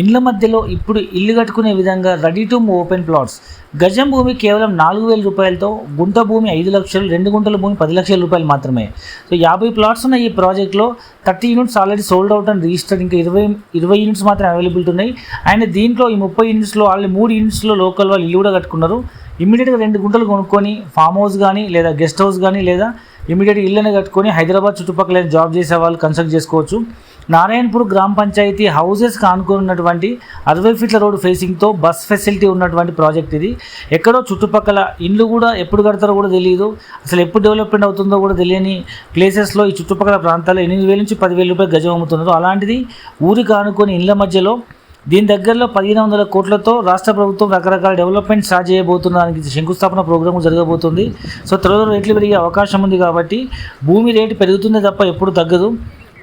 ఇండ్ల మధ్యలో ఇప్పుడు ఇల్లు కట్టుకునే విధంగా ready to move open plots. గజం భూమి కేవలం 4,000 రూపాయలతో, గుంట భూమి 5 లక్షలు, 2 గుంటల భూమి 10 లక్షల రూపాయలు మాత్రమే. సో 50 ప్లాట్స్ ఉన్న ఈ ప్రాజెక్ట్లో 30 units already sold out and registered. ఇంకా 20 యూనిట్స్ మాత్రం అవైలబిలిటీ ఉన్నాయి. అండ్ దీంట్లో ఈ 30 యూనిట్స్లో ఆల్రెడీ 3 యూనిట్స్లో లోకల్ వాళ్ళు ఇల్లు కూడా కట్టుకున్నారు. ఇమీడియట్గా 2 గుంటలు కొనుక్కొని ఫామ్ హౌస్ కానీ లేదా గెస్ట్ హౌస్ కానీ లేదా ఇమీడియట్గా ఇళ్ళని కట్టుకొని హైదరాబాద్ చుట్టుపక్కల జాబ్ చేసే వాళ్ళు కన్స్ట్రక్ట్ చేసుకోవచ్చు. నారాయణపూర్ గ్రామ పంచాయతీ హౌసెస్కి ఆనుకున్నటువంటి 60 ఫీట్ల రోడ్డు ఫేసింగ్తో బస్ ఫెసిలిటీ ఉన్నటువంటి ప్రాజెక్ట్ ఇది. ఎక్కడో చుట్టుపక్కల ఇండ్లు కూడా ఎప్పుడు కడతారో కూడా తెలియదు, అసలు ఎప్పుడు డెవలప్మెంట్ అవుతుందో కూడా తెలియని ప్లేసెస్లో ఈ చుట్టుపక్కల ప్రాంతాల్లో 8,000 నుంచి 10,000 రూపాయలు గజం అమ్ముతున్నారు. అలాంటిది ఊరికి ఆనుకొని ఇండ్ల మధ్యలో దీని దగ్గరలో 1,500 కోట్లతో రాష్ట్ర ప్రభుత్వం రకరకాల డెవలప్మెంట్ స్టార్ట్ చేయబోతున్నదానికి శంకుస్థాపన ప్రోగ్రామ్ జరగబోతుంది. సో త్వరలో రేట్లు పెరిగే అవకాశం ఉంది కాబట్టి భూమి రేటు పెరుగుతుందే తప్ప ఎప్పుడు తగ్గదు.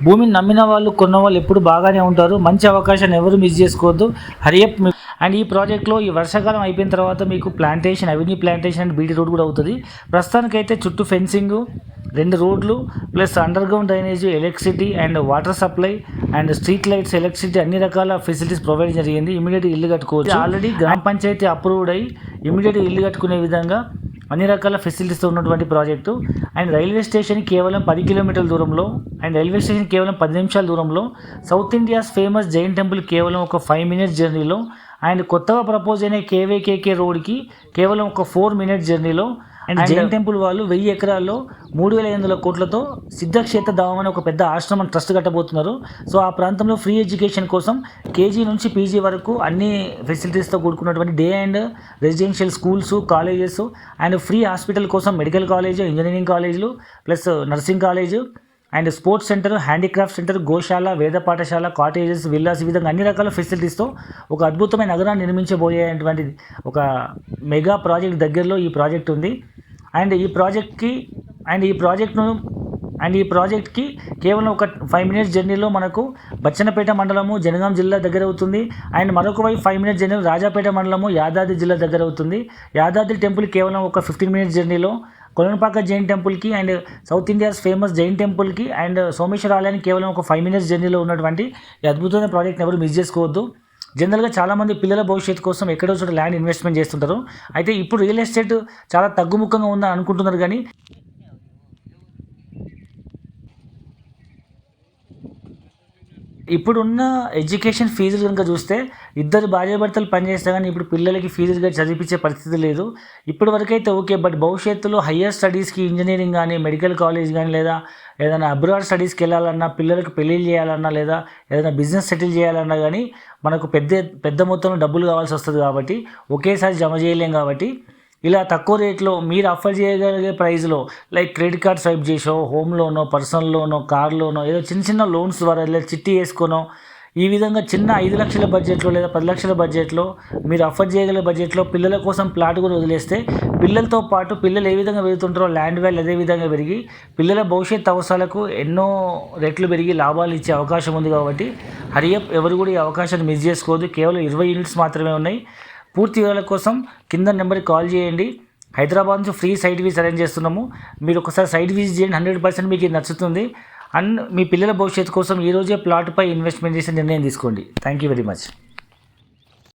భూమిని నమ్మిన వాళ్ళు కొన్న వాళ్ళు ఎప్పుడు బాగానే ఉంటారు. మంచి అవకాశాన్ని ఎవరు మిస్ చేసుకోవద్దు. హరియప్. అండ్ ఈ ప్రాజెక్ట్లో ఈ వర్షాకాలం అయిపోయిన తర్వాత మీకు plantation, avenue plantation and BT road కూడా అవుతుంది. ప్రస్తుతానికైతే చుట్టూ ఫెన్సింగ్, 2 రోడ్లు plus under ground drainage, electricity and water supply and street lights, electricity అన్ని రకాల ఫెసిలిటీస్ ప్రొవైడ్ జరిగింది. ఇమీడియట్ ఇల్లు కట్టుకోవచ్చు. ఆల్రెడీ గ్రామ పంచాయతీ అప్రూవ్డ్ అయ్యి ఇమీడియట్ ఇల్లు కట్టుకునే విధంగా అన్ని రకాల ఫెసిలిటీస్తో ఉన్నటువంటి ప్రాజెక్టు. అండ్ రైల్వే స్టేషన్ కేవలం 10 కిలోమీటర్ల దూరంలో అండ్ రైల్వే స్టేషన్ కేవలం 10 నిమిషాల దూరంలో, south India's famous Jain temple కేవలం ఒక 5 మినిట్స్ జర్నీలో, అండ్ కొత్తగా ప్రపోజ్ అయిన కేవైకేకే రోడ్కి కేవలం ఒక 4 మినిట్స్ జర్నీలో. అండ్ జైన్ టెంపుల్ వాళ్ళు 1000 ఎకరాల్లో 3,500 కోట్లతో సిద్ధక్షేత్ర ధామం అని ఒక పెద్ద ఆశ్రమం ట్రస్ట్ కట్టబోతున్నారు. సో ఆ ప్రాంతంలో ఫ్రీ ఎడ్యుకేషన్ కోసం కేజీ నుంచి పీజీ వరకు అన్ని ఫెసిలిటీస్తో కూడుకున్నటువంటి day and residential schools, colleges and free hospital కోసం మెడికల్ కాలేజ్, ఇంజనీరింగ్ కాలేజీలు plus nursing college and sports centre, handicraft centre, గోశాల, వేద పాఠశాల, కాటేజెస్, విల్లాస్, ఈ విధంగా అన్ని రకాల ఫెసిలిటీస్తో ఒక అద్భుతమైన నగరాన్ని నిర్మించబోయేటువంటి ఒక మెగా ప్రాజెక్ట్ దగ్గరలో ఈ ప్రాజెక్ట్ ఉంది. అండ్ ఈ ప్రాజెక్ట్కి కేవలం ఒక 5 మినిట్స్ జర్నీలో మనకు బచ్చన్నపేట మండలము, జనగాం జిల్లా దగ్గర అవుతుంది. అండ్ మరొక వైపు 5 మినిట్స్ జర్నీలో రాజాపేట మండలము, యాదాద్రి జిల్లా దగ్గర అవుతుంది. యాదాద్రి టెంపుల్ కేవలం ఒక 15 మినిట్స్ జర్నీలో, కొలనుపాక జైన్ టెంపుల్కి and south India's famous Jain టెంపుల్కి అండ్ సోమేశ్వర ఆలయానికి కేవలం ఒక 5 మినిట్స్ జర్నీలో ఉన్నటువంటి ఈ అద్భుతమైన ప్రాజెక్ట్ని ఎవరు మిస్ చేసుకోవద్దు. జనరల్గా చాలామంది పిల్లల భవిష్యత్తు కోసం ఎక్కడో చోట ల్యాండ్ ఇన్వెస్ట్మెంట్ చేస్తుంటారు. అయితే ఇప్పుడు రియల్ ఎస్టేట్ చాలా తగ్గుముఖంగా ఉందని అనుకుంటున్నారు. కానీ ఇప్పుడున్న ఎడ్యుకేషన్ ఫీజులు కనుక చూస్తే 2 భార్యాభర్తలు పనిచేస్తే కానీ ఇప్పుడు పిల్లలకి ఫీజులుగా చదివించే పరిస్థితి లేదు. ఇప్పటి వరకైతే ఓకే, బట్ భవిష్యత్తులో హయ్యర్ స్టడీస్కి ఇంజనీరింగ్ కానీ, మెడికల్ కాలేజ్ కానీ లేదా ఏదైనా అబ్రాడ్ స్టడీస్కి వెళ్ళాలన్నా, పిల్లలకు పెళ్ళిళ్ళు చేయాలన్నా లేదా ఏదైనా బిజినెస్ సెటిల్ చేయాలన్నా కానీ మనకు పెద్ద మొత్తంలో డబ్బులు కావాల్సి వస్తుంది. కాబట్టి ఒకేసారి జమ చేయలేం. కాబట్టి ఇలా తక్కువ రేట్లో మీరు అఫోర్డ్ చేయగలిగే ప్రైస్లో లైక్ క్రెడిట్ కార్డ్ స్వైప్ చేసో, హోమ్ లోనో, పర్సనల్ లోనో, కార్ లోనో, ఏదో చిన్న లోన్స్ ద్వారా లేదా చిట్టి వేసుకోనో, ఈ విధంగా చిన్న 5 లక్షల బడ్జెట్లో లేదా 10 లక్షల బడ్జెట్లో మీరు అఫోర్డ్ చేయగలిగే బడ్జెట్లో పిల్లల కోసం ప్లాట్ కూడా వదిలేస్తే పిల్లలతో పాటు పిల్లలు ఏ విధంగా పెరుగుతుంటారో ల్యాండ్ వాల్యూ అదే విధంగా పెరిగి పిల్లల భవిష్యత్ అవసరాలకు ఎన్నో రెట్లు పెరిగి లాభాలు ఇచ్చే అవకాశం ఉంది. కాబట్టి హరియప్, ఎవరు కూడా ఈ అవకాశాన్ని మిస్ చేసుకోవద్దు. కేవలం 20 యూనిట్స్ మాత్రమే ఉన్నాయి. పూర్తి వివరాల కోసం కింద నెంబర్కి కాల్ చేయండి. హైదరాబాద్ నుంచి ఫ్రీ సైట్ విజిట్ అరేంజ్ చేస్తున్నాము. మీరు ఒకసారి సైట్ విజిట్ చేయండి, 100% మీకు ఇది నచ్చుతుంది. అండ్ మీ పిల్లల భవిష్యత్తు కోసం ఈరోజే ప్లాట్పై ఇన్వెస్ట్మెంట్ చేసే నిర్ణయం తీసుకోండి. Thank you very much.